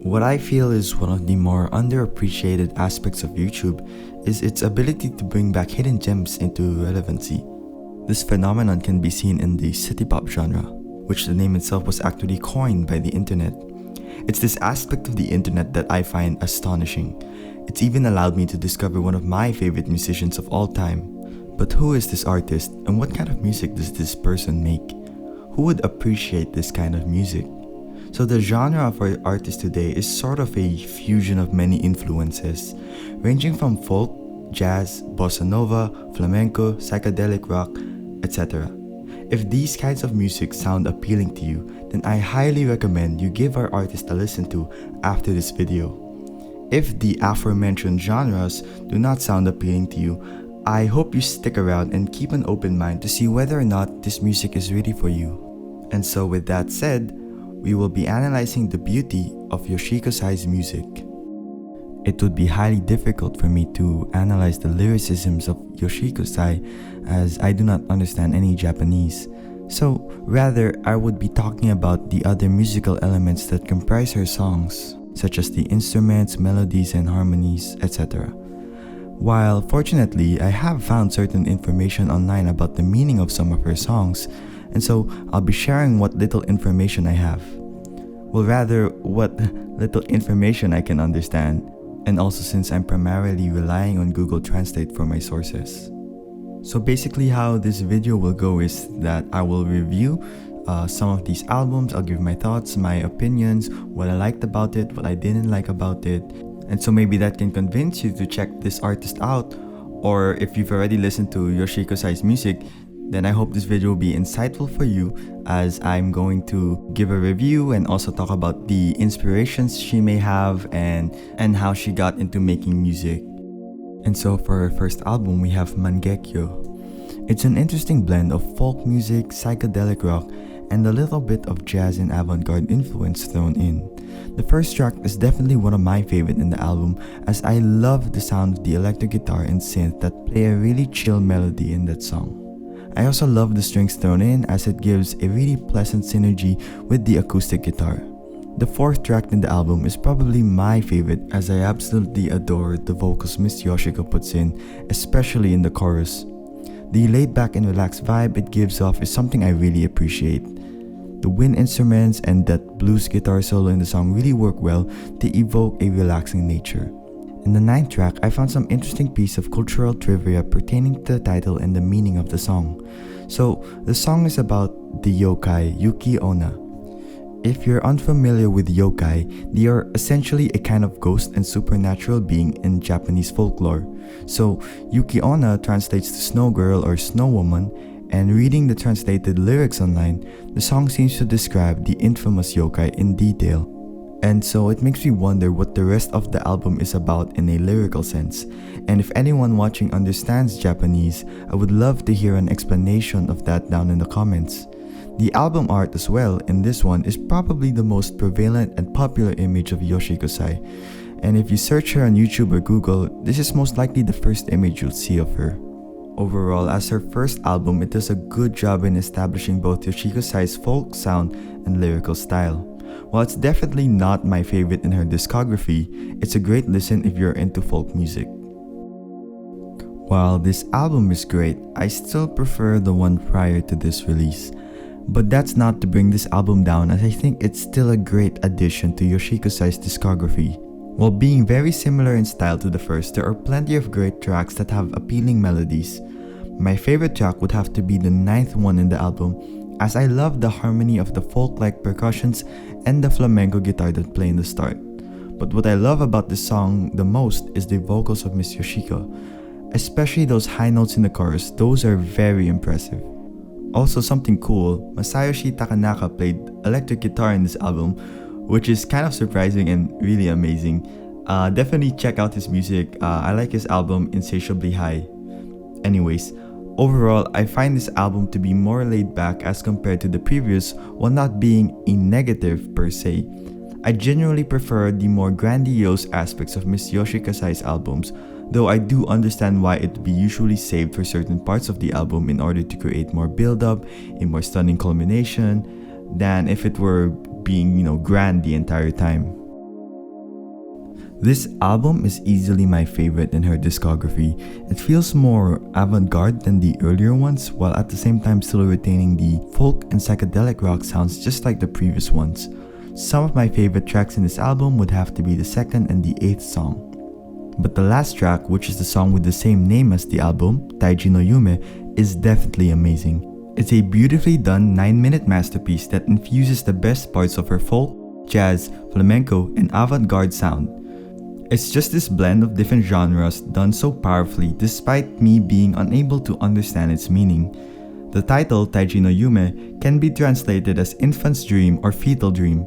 What I feel is one of the more underappreciated aspects of YouTube is its ability to bring back hidden gems into relevancy. This phenomenon can be seen in the city pop genre, which the name itself was actually coined by the internet. It's this aspect of the internet that I find astonishing. It's even allowed me to discover one of my favorite musicians of all time. But who is this artist and what kind of music does this person make? Who would appreciate this kind of music? So the genre of our artist today is sort of a fusion of many influences, ranging from folk, jazz, bossa nova, flamenco, psychedelic rock, etc. If these kinds of music sound appealing to you, then I highly recommend you give our artist a listen to after this video. If the aforementioned genres do not sound appealing to you, I hope you stick around and keep an open mind to see whether or not this music is really for you. And so with that said, we will be analyzing the beauty of Yoshiko Sai's music. It would be highly difficult for me to analyze the lyricisms of Yoshiko Sai as I do not understand any Japanese. So rather, I would be talking about the other musical elements that comprise her songs, such as the instruments, melodies, and harmonies, etc. While fortunately, I have found certain information online about the meaning of some of her songs, and so I'll be sharing what little information I have. Well, rather, what little information I can understand, and also since I'm primarily relying on Google Translate for my sources. So basically how this video will go is that I will review some of these albums, I'll give my thoughts, my opinions, what I liked about it, what I didn't like about it, and so maybe that can convince you to check this artist out, or if you've already listened to Yoshiko Sai's music, then I hope this video will be insightful for you as I'm going to give a review and also talk about the inspirations she may have and how she got into making music. And so for her first album, we have Mangekyo. It's an interesting blend of folk music, psychedelic rock, and a little bit of jazz and avant-garde influence thrown in. The first track is definitely one of my favorite in the album as I love the sound of the electric guitar and synth that play a really chill melody in that song. I also love the strings thrown in as it gives a really pleasant synergy with the acoustic guitar. The fourth track in the album is probably my favorite as I absolutely adore the vocals Miss Yoshiko puts in, especially in the chorus. The laid back and relaxed vibe it gives off is something I really appreciate. The wind instruments and that blues guitar solo in the song really work well to evoke a relaxing nature. In the ninth track, I found some interesting piece of cultural trivia pertaining to the title and the meaning of the song. So, the song is about the yokai Yuki Onna. If you're unfamiliar with yokai, they are essentially a kind of ghost and supernatural being in Japanese folklore. So, Yuki Onna translates to snow girl or snow woman, and reading the translated lyrics online, the song seems to describe the infamous yokai in detail. And so it makes me wonder what the rest of the album is about in a lyrical sense. And if anyone watching understands Japanese, I would love to hear an explanation of that down in the comments. The album art as well in this one is probably the most prevalent and popular image of Yoshiko Sai. And if you search her on YouTube or Google, this is most likely the first image you'll see of her. Overall, as her first album, it does a good job in establishing both Yoshiko Sai's folk sound and lyrical style. While it's definitely not my favorite in her discography, it's a great listen if you're into folk music. While this album is great, I still prefer the one prior to this release. But that's not to bring this album down as I think it's still a great addition to Yoshiko Sai's discography. While being very similar in style to the first, there are plenty of great tracks that have appealing melodies. My favorite track would have to be the ninth one in the album, as I love the harmony of the folk-like percussions and the flamenco guitar that play in the start. But what I love about this song the most is the vocals of Miss Yoshiko, especially those high notes in the chorus. Those are very impressive. Also something cool, Masayoshi Takanaka played electric guitar in this album, which is kind of surprising and really amazing. Definitely check out his music. I like his album Insatiably High. Anyways, overall, I find this album to be more laid back as compared to the previous, while not being a negative per se. I genuinely prefer the more grandiose aspects of Miss Yoshiko Sai's albums, though I do understand why it would be usually saved for certain parts of the album in order to create more build-up, a more stunning culmination, than if it were being, grand the entire time. This album is easily my favorite in her discography. It feels more avant-garde than the earlier ones, while at the same time still retaining the folk and psychedelic rock sounds just like the previous ones. Some of my favorite tracks in this album would have to be the second and the eighth song. But the last track, which is the song with the same name as the album, Taiji no Yume, is definitely amazing. It's a beautifully done 9-minute masterpiece that infuses the best parts of her folk, jazz, flamenco, and avant-garde sound. It's just this blend of different genres done so powerfully despite me being unable to understand its meaning. The title, Taiji no Yume, can be translated as infant's dream or fetal dream.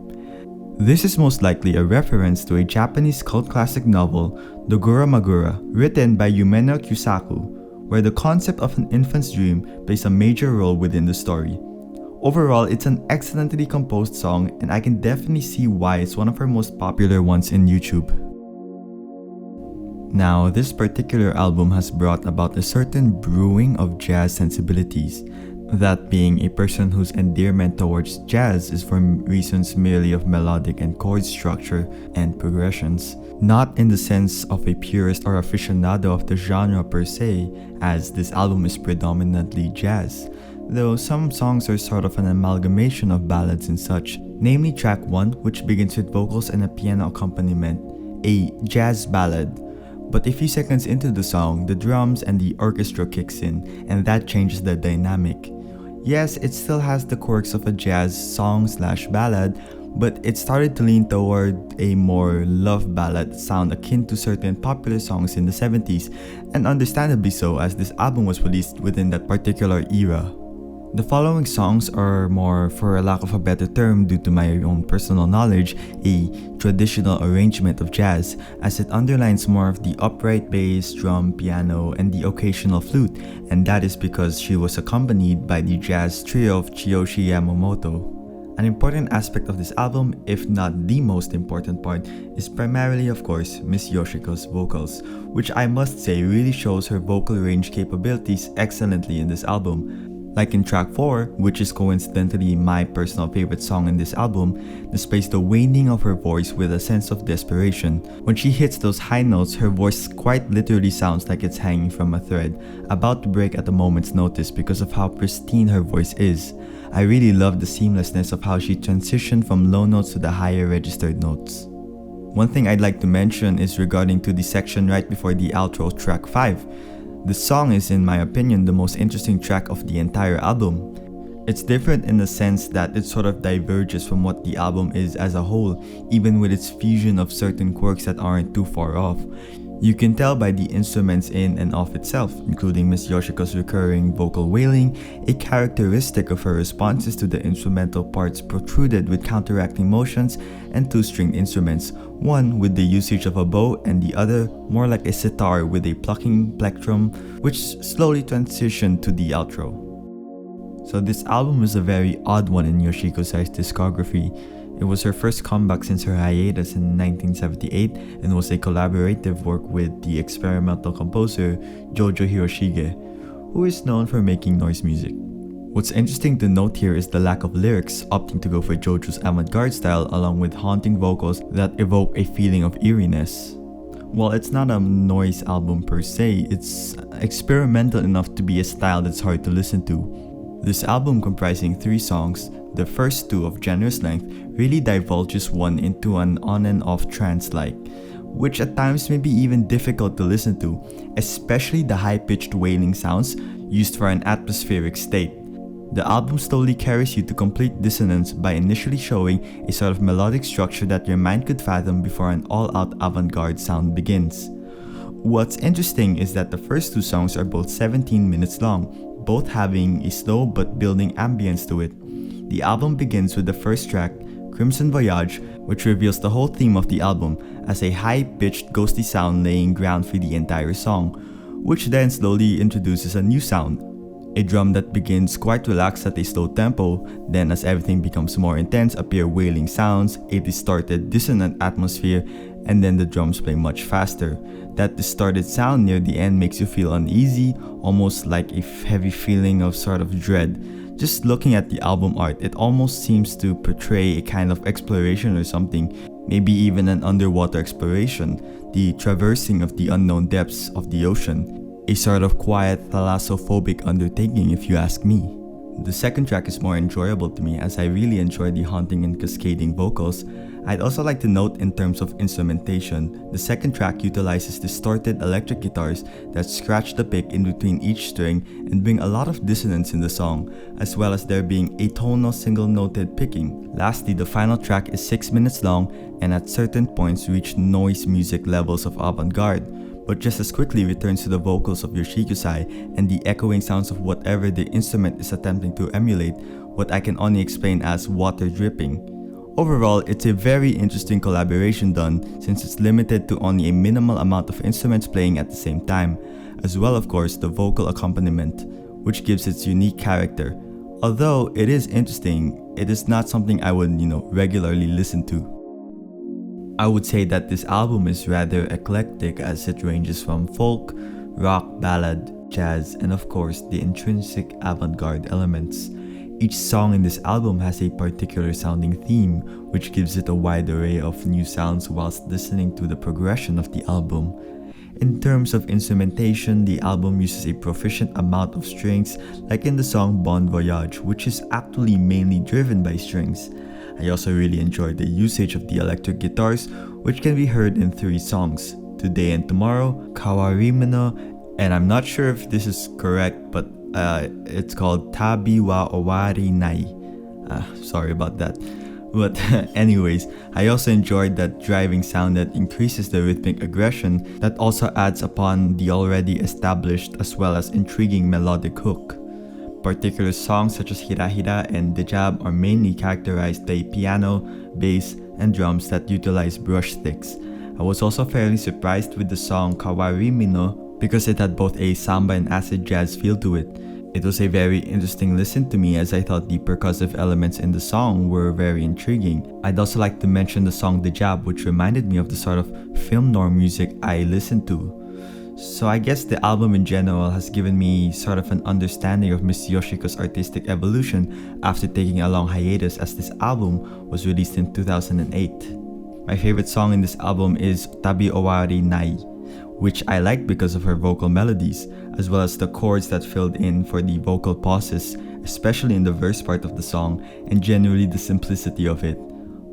This is most likely a reference to a Japanese cult classic novel, Dogura Magura, written by Yume no Kyusaku, where the concept of an infant's dream plays a major role within the story. Overall, it's an excellently composed song, and I can definitely see why it's one of her most popular ones in YouTube. Now, this particular album has brought about a certain brewing of jazz sensibilities, that being a person whose endearment towards jazz is for reasons merely of melodic and chord structure and progressions, not in the sense of a purist or aficionado of the genre per se, as this album is predominantly jazz, though some songs are sort of an amalgamation of ballads and such, namely track 1, which begins with vocals and a piano accompaniment, a jazz ballad. But a few seconds into the song, the drums and the orchestra kicks in, and that changes the dynamic. Yes, it still has the quirks of a jazz song/ballad, but it started to lean toward a more love ballad sound akin to certain popular songs in the 70s, and understandably so, as this album was released within that particular era. The following songs are more, for a lack of a better term due to my own personal knowledge, a traditional arrangement of jazz, as it underlines more of the upright bass, drum, piano, and the occasional flute, and that is because she was accompanied by the jazz trio of Kiyoshi Yamamoto. An important aspect of this album, if not the most important part, is primarily of course Miss Yoshiko's vocals, which I must say really shows her vocal range capabilities excellently in this album. Like in track 4, which is coincidentally my personal favorite song in this album, displays the waning of her voice with a sense of desperation. When she hits those high notes, her voice quite literally sounds like it's hanging from a thread, about to break at a moment's notice because of how pristine her voice is. I really love the seamlessness of how she transitioned from low notes to the higher registered notes. One thing I'd like to mention is regarding to the section right before the outro, track 5. This song is, in my opinion, the most interesting track of the entire album. It's different in the sense that it sort of diverges from what the album is as a whole, even with its fusion of certain quirks that aren't too far off. You can tell by the instruments in and of itself, including Miss Yoshiko's recurring vocal wailing, a characteristic of her responses to the instrumental parts protruded with counteracting motions, and two stringed instruments, one with the usage of a bow and the other more like a sitar with a plucking plectrum, which slowly transitioned to the outro. So this album is a very odd one in Yoshiko Sai's discography. It was her first comeback since her hiatus in 1978 and was a collaborative work with the experimental composer Jojo Hiroshige, who is known for making noise music. What's interesting to note here is the lack of lyrics, opting to go for Jojo's avant-garde style along with haunting vocals that evoke a feeling of eeriness. While it's not a noise album per se, it's experimental enough to be a style that's hard to listen to. This album, comprising 3 songs, the first 2 of generous length, really divulges one into an on and off trance-like, which at times may be even difficult to listen to, especially the high-pitched wailing sounds used for an atmospheric state. The album slowly carries you to complete dissonance by initially showing a sort of melodic structure that your mind could fathom before an all-out avant-garde sound begins. What's interesting is that the first 2 songs are both 17 minutes long, both having a slow but building ambience to it. The album begins with the first track, Crimson Voyage, which reveals the whole theme of the album as a high-pitched ghostly sound laying ground for the entire song, which then slowly introduces a new sound, a drum that begins quite relaxed at a slow tempo, then as everything becomes more intense appear wailing sounds, a distorted dissonant atmosphere, and then the drums play much faster. That distorted sound near the end makes you feel uneasy, almost like a heavy feeling of sort of dread. Just looking at the album art, it almost seems to portray a kind of exploration or something. maybe even an underwater exploration, the traversing of the unknown depths of the ocean, a sort of quiet thalassophobic undertaking if you ask me. The second track is more enjoyable to me as I really enjoy the haunting and cascading vocals. I'd also like to note in terms of instrumentation, the second track utilizes distorted electric guitars that scratch the pick in between each string and bring a lot of dissonance in the song, as well as there being atonal single-noted picking. Lastly, the final track is 6 minutes long and at certain points reach noise music levels of avant-garde, but just as quickly returns to the vocals of Yoshiko Sai and the echoing sounds of whatever the instrument is attempting to emulate, what I can only explain as water dripping. Overall, it's a very interesting collaboration done since it's limited to only a minimal amount of instruments playing at the same time, as well of course the vocal accompaniment, which gives its unique character. Although it is interesting, it is not something I would, regularly listen to. I would say that this album is rather eclectic as it ranges from folk, rock, ballad, jazz, and of course the intrinsic avant-garde elements. Each song in this album has a particular sounding theme, which gives it a wide array of new sounds whilst listening to the progression of the album. In terms of instrumentation, the album uses a proficient amount of strings, like in the song Voyage, which is actually mainly driven by strings. I also really enjoyed the usage of the electric guitars, which can be heard in 3 songs, Today and Tomorrow, Kawarimino, and I'm not sure if this is correct, but it's called Tabi wa Owari Nai. Sorry about that. But anyways, I also enjoyed that driving sound that increases the rhythmic aggression that also adds upon the already established as well as intriguing melodic hook. Particular songs such as Hira Hira and Dejab are mainly characterized by piano, bass, and drums that utilize brush sticks. I was also fairly surprised with the song Kawarimino because it had both a samba and acid jazz feel to it. It was a very interesting listen to me as I thought the percussive elements in the song were very intriguing. I'd also like to mention the song Dejab, which reminded me of the sort of film noir music I listened to. So I guess the album in general has given me sort of an understanding of Miss Yoshiko's artistic evolution after taking a long hiatus, as this album was released in 2008. My favorite song in this album is Tabi Owari Nai, which I liked because of her vocal melodies, as well as the chords that filled in for the vocal pauses, especially in the verse part of the song, and generally the simplicity of it.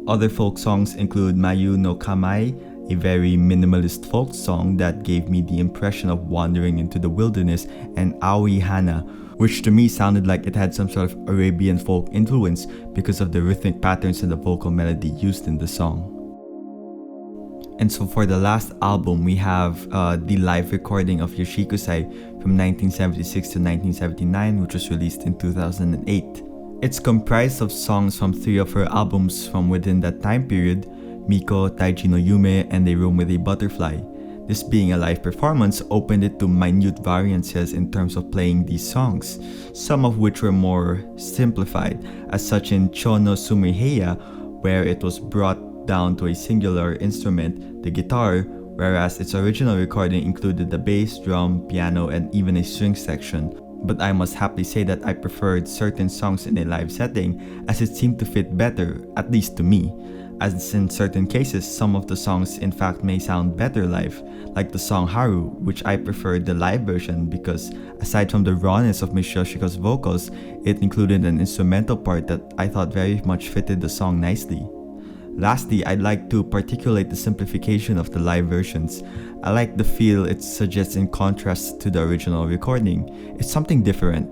Other folk songs include Mayu no Kamai, a very minimalist folk song that gave me the impression of wandering into the wilderness, and Aoi Hana, which to me sounded like it had some sort of Arabian folk influence because of the rhythmic patterns and the vocal melody used in the song. And so for the last album, we have the live recording of Yoshiko Sai from 1976 to 1979, which was released in 2008. It's comprised of songs from 3 of her albums from within that time period, Mikkō, Taiji no Yume, and A Room with a Butterfly. This being a live performance opened it to minute variances in terms of playing these songs, some of which were more simplified, as such in蝶のすむ部屋, where it was brought down to a singular instrument, the guitar, whereas its original recording included the bass, drum, piano, and even a string section. But I must happily say that I preferred certain songs in a live setting as it seemed to fit better, at least to me, as in certain cases some of the songs in fact may sound better live, like the song Haru, which I preferred the live version because aside from the rawness of Miss Yoshiko's vocals, it included an instrumental part that I thought very much fitted the song nicely. Lastly, I'd like to particulate the simplification of the live versions. I like the feel it suggests in contrast to the original recording. It's something different.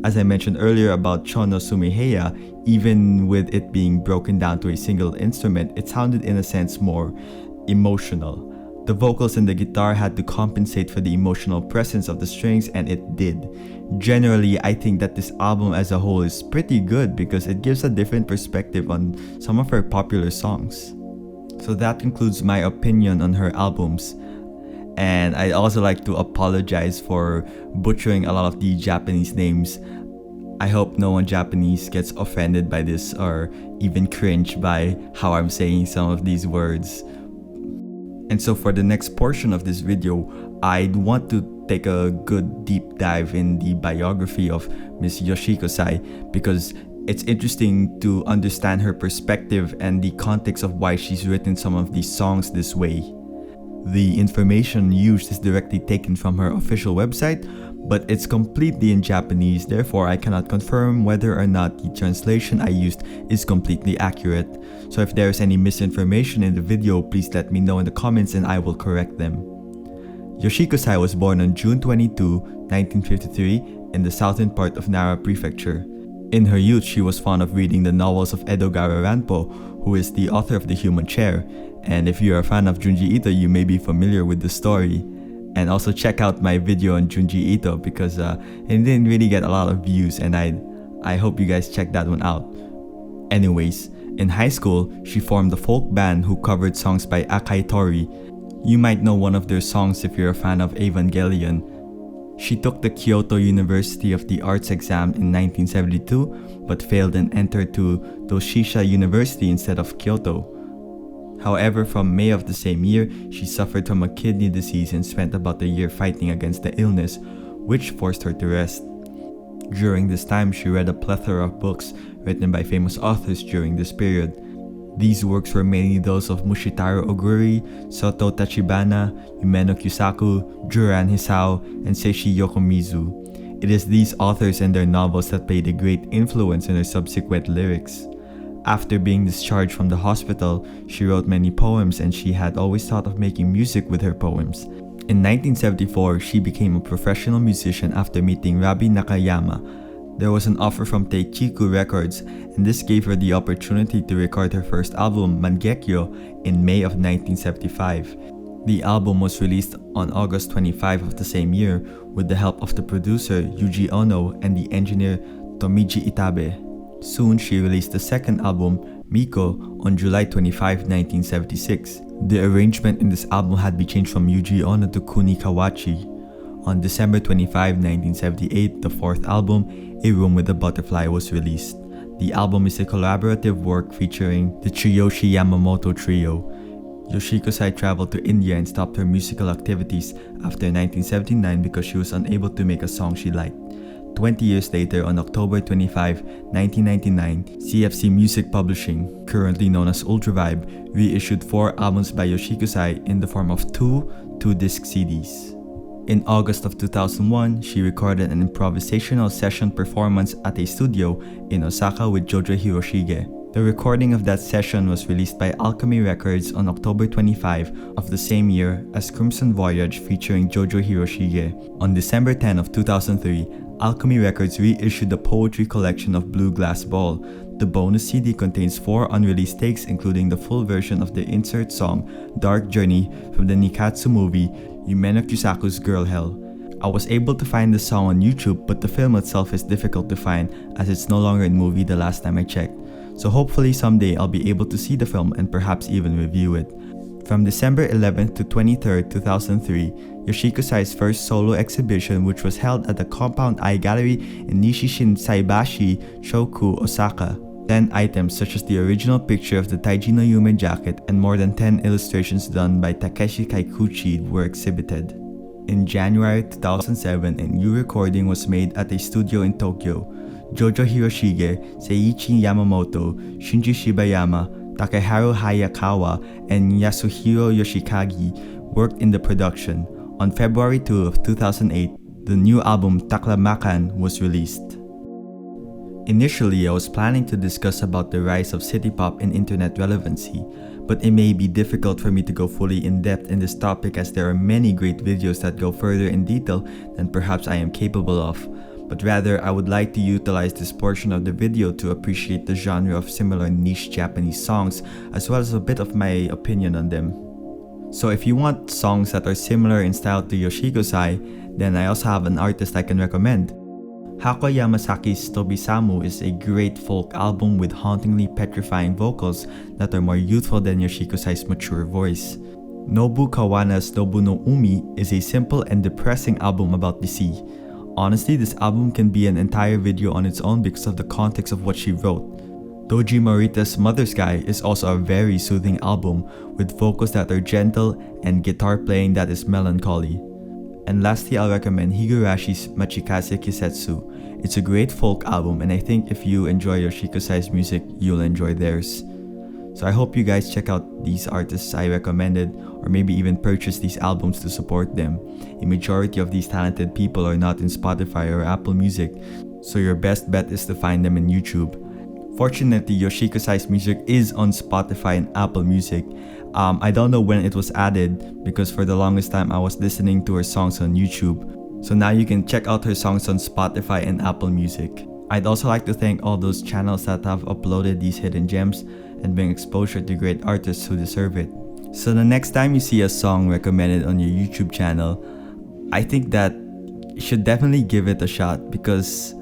As I mentioned earlier about蝶のすむ部屋, even with it being broken down to a single instrument, it sounded in a sense more emotional. The vocals and the guitar had to compensate for the emotional presence of the strings, and it did. Generally, I think that this album as a whole is pretty good because it gives a different perspective on some of her popular songs. So that concludes my opinion on her albums. And I'd also like to apologize for butchering a lot of the Japanese names. I hope no one Japanese gets offended by this or even cringe by how I'm saying some of these words. And so for the next portion of this video, I'd want to take a good deep dive in the biography of Miss Yoshiko Sai because It's interesting to understand her perspective and the context of why she's written some of these songs this way. The information used is directly taken from her official website, but it's completely in Japanese, therefore I cannot confirm whether or not the translation I used is completely accurate. So if there is any misinformation in the video, please let me know in the comments and I will correct them. Yoshiko Sai was born on June 22, 1953 in the southern part of Nara Prefecture. In her youth, she was fond of reading the novels of Edogara Ranpo, who is the author of The Human Chair, and if you are a fan of Junji Ito, you may be familiar with the story. And also check out my video on Junji Ito because it didn't really get a lot of views, and I hope you guys check that one out. Anyways, in high school, she formed a folk band who covered songs by Akai Tori. You might know one of their songs if you're a fan of Evangelion. She took the Kyoto University of the Arts exam in 1972 but failed and entered to Doshisha University instead of Kyoto. However, from May of the same year, she suffered from a kidney disease and spent about a year fighting against the illness, which forced her to rest. During this time, she read a plethora of books written by famous authors during this period. These works were mainly those of Mushitaro Oguri, Soto Tachibana, Yume Kyusaku, Juran Hisao, and Seishi Yokomizu. It is these authors and their novels that played a great influence in her subsequent lyrics. After being discharged from the hospital, she wrote many poems and she had always thought of making music with her poems. In 1974, she became a professional musician after meeting Rabi Nakayama. There was an offer from Teichiku Records, and this gave her the opportunity to record her first album, Mangekyo, in May of 1975. The album was released on August 25 of the same year with the help of the producer Yuji Ono and the engineer Tomiji Itabe. Soon, she released the second album, Mikkō, on July 25, 1976. The arrangement in this album had been changed from Yuji Ono to Kuni Kawachi. On December 25, 1978, the fourth album, A Room with a Butterfly, was released. The album is a collaborative work featuring the Tsuyoshi Yamamoto Trio. Yoshiko Sai traveled to India and stopped her musical activities after 1979 because she was unable to make a song she liked. 20 years later, on October 25, 1999, CFC Music Publishing, currently known as Ultra Vibe, reissued 4 albums by Yoshiko Sai in the form of 2 2-disc CDs. In August of 2001, she recorded an improvisational session performance at a studio in Osaka with Jojo Hiroshige. The recording of that session was released by Alchemy Records on October 25 of the same year as Crimson Voyage featuring Jojo Hiroshige. On December 10 of 2003, Alchemy Records reissued the poetry collection of Blue Glass Ball. The bonus CD contains 4 unreleased takes, including the full version of the insert song Dark Journey from the Nikatsu movie Yume Kyusaku's Girl Hell. I was able to find the song on YouTube, but the film itself is difficult to find as it's no longer in movie the last time I checked. So hopefully someday I'll be able to see the film and perhaps even review it. From December 11th to 23rd, 2003, Yoshiko Sai's first solo exhibition, which was held at the Compound Eye Gallery in Nishishin Saibashi, Shoku, Osaka. 10 items such as the original picture of the Taiji no Yume jacket and more than 10 illustrations done by Takeshi Kaikuchi were exhibited. In January 2007, a new recording was made at a studio in Tokyo. Jojo Hiroshige, Seiichi Yamamoto, Shinji Shibayama, Takeharu Hayakawa, and Yasuhiro Yoshikage worked in the production. On February 2 of 2008, the new album Taklamakan was released. Initially, I was planning to discuss about the rise of city pop and internet relevancy, but it may be difficult for me to go fully in depth in this topic as there are many great videos that go further in detail than perhaps I am capable of. But rather, I would like to utilize this portion of the video to appreciate the genre of similar niche Japanese songs as well as a bit of my opinion on them. So if you want songs that are similar in style to Yoshiko Sai, then I also have an artist I can recommend. Hako Yamasaki's Tobisamu is a great folk album with hauntingly petrifying vocals that are more youthful than Yoshiko Sai's mature voice. Nobu Kawana's Nobu no Umi is a simple and depressing album about the sea. Honestly, this album can be an entire video on its own because of the context of what she wrote. Doji Morita's Mother Sky is also a very soothing album with vocals that are gentle and guitar playing that is melancholy. And lastly, I'll recommend Higurashi's Machikase Kisetsu. It's a great folk album, and I think if you enjoy Yoshiko Sai's music, you'll enjoy theirs. So I hope you guys check out these artists I recommended, or maybe even purchase these albums to support them. A majority of these talented people are not in Spotify or Apple Music, so your best bet is to find them in YouTube. Fortunately, Yoshiko Sai's music is on Spotify and Apple Music. I don't know when it was added, because for the longest time I was listening to her songs on YouTube. So now you can check out her songs on Spotify and Apple Music. I'd also like to thank all those channels that have uploaded these hidden gems and bring exposure to great artists who deserve it. So the next time you see a song recommended on your YouTube channel, I think that you should definitely give it a shot, because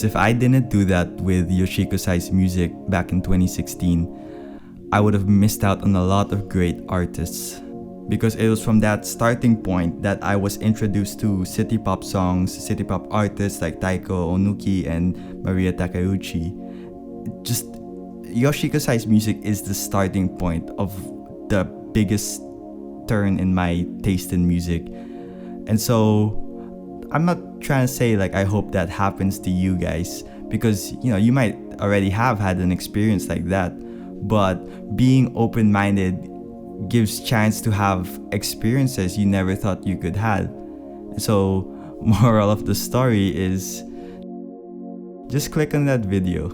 if I didn't do that with Yoshiko Sai's music back in 2016, I would have missed out on a lot of great artists. Because it was from that starting point that I was introduced to city pop songs, city pop artists like Taiko Onuki and Maria Takeuchi. Just Yoshiko Sai's music is the starting point of the biggest turn in my taste in music. And so I'm not trying to say like I hope that happens to you guys, because you might already have had an experience like that, but being open-minded gives chance to have experiences you never thought you could have. So moral of the story is just click on that video.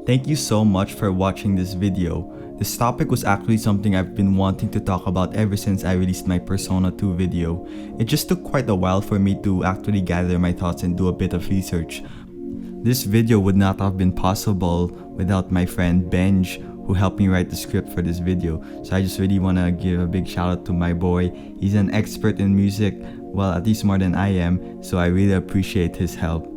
Thank you so much for watching this video. This topic was actually something I've been wanting to talk about ever since I released my Persona 2 video. It just took quite a while for me to actually gather my thoughts and do a bit of research. This video would not have been possible without my friend Benj, who helped me write the script for this video. So I just really want to give a big shout out to my boy. He's an expert in music, well, at least more than I am, so I really appreciate his help.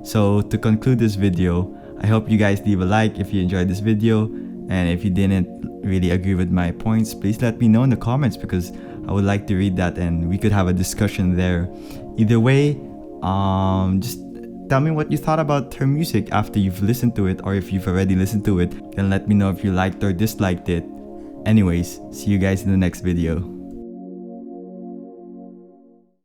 So to conclude this video, I hope you guys leave a like if you enjoyed this video, and if you didn't really agree with my points, please let me know in the comments, because I would like to read that and we could have a discussion there. Either way, just tell me what you thought about her music after you've listened to it, or if you've already listened to it, then let me know if you liked or disliked it. Anyways, see you guys in the next video.